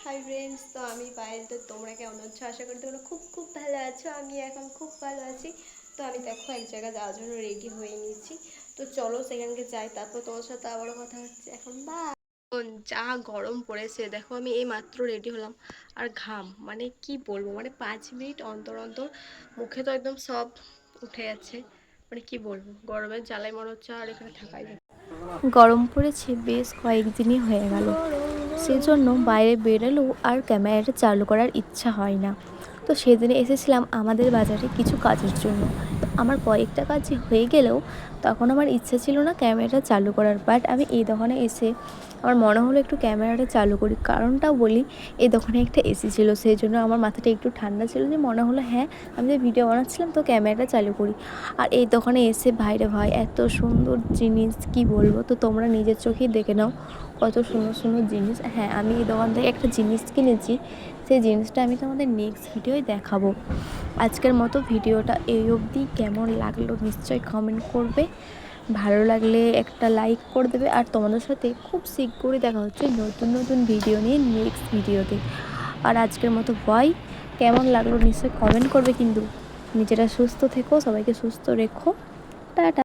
Hi friends, তো আমি পায়েল। তো তোমরা কেমন আছো? আশা করি তোমরা খুব খুব ভালো আছো। আমি এখন খুব ভালো আছি। তো আমি দেখো এক জায়গায় যাওয়ার জন্য রেডি হয়ে নিয়েছি। তো চলো সেখানকে যাই, তারপর তোমার সাথে আবারও কথা হচ্ছে। এখন যা গরম পড়েছে দেখো, আমি এই মাত্র রেডি হলাম। আর ঘাম মানে কি বলবো, মানে 5 মিনিট অন্তর অন্তর মুখে তো একদম সব উঠে যাচ্ছে। মানে কি বলবো, গরমের জ্বালায় মনে হচ্ছে আর এখানে থাকাই যাবে। গরম পড়েছে বেশ কয়েকদিনই হয়ে গেল, সেজন্য বাইরে বেরোলেও আর ক্যামেরাটা চালু করার ইচ্ছা হয় না। তো সেদিনে এসেছিলাম আমাদের বাজারে কিছু কাজের জন্য। তো আমার কয়েকটা কাজ হয়ে গেলেও তখন আমার ইচ্ছা ছিল না ক্যামেরাটা চালু করার, বাট আমি এই দোকানে এসে আমার মনে হলো একটু ক্যামেরাটা চালু করি। কারণটাও বলি, এই দোকানে একটা এসি ছিল, সেই জন্য আমার মাথাটা একটু ঠান্ডা ছিল, যে মনে হলো হ্যাঁ আমি যে ভিডিও বানাচ্ছিলাম তো ক্যামেরাটা চালু করি। আর এই দোকানে এসে ভাইরে ভাই এত সুন্দর জিনিস কি বলবো, তো তোমরা নিজের চোখেই দেখে নাও কত সুন্দর সুন্দর জিনিস। হ্যাঁ, আমি এই দোকান থেকে একটা জিনিস কিনেছি, সেই জিনিসটা আমি তোমাদের নেক্সট ভিডিওয় দেখাবো। আজকের মতো ভিডিওটা এই অবধি। কেমন লাগলো নিশ্চয়ই কমেন্ট করবে, ভালো লাগলে একটা লাইক করে দেবে। আর তোমাদের সাথে খুব শীঘ্রই দেখা হচ্ছে নতুন নতুন ভিডিও নিয়ে নেক্সট ভিডিওতে। আর আজকের মতো বাই। কেমন লাগলো নিশ্চয়ই কমেন্ট করবে, কিন্তু নিজেরা সুস্থ থেকো, সবাইকে সুস্থ রেখো। টাটা।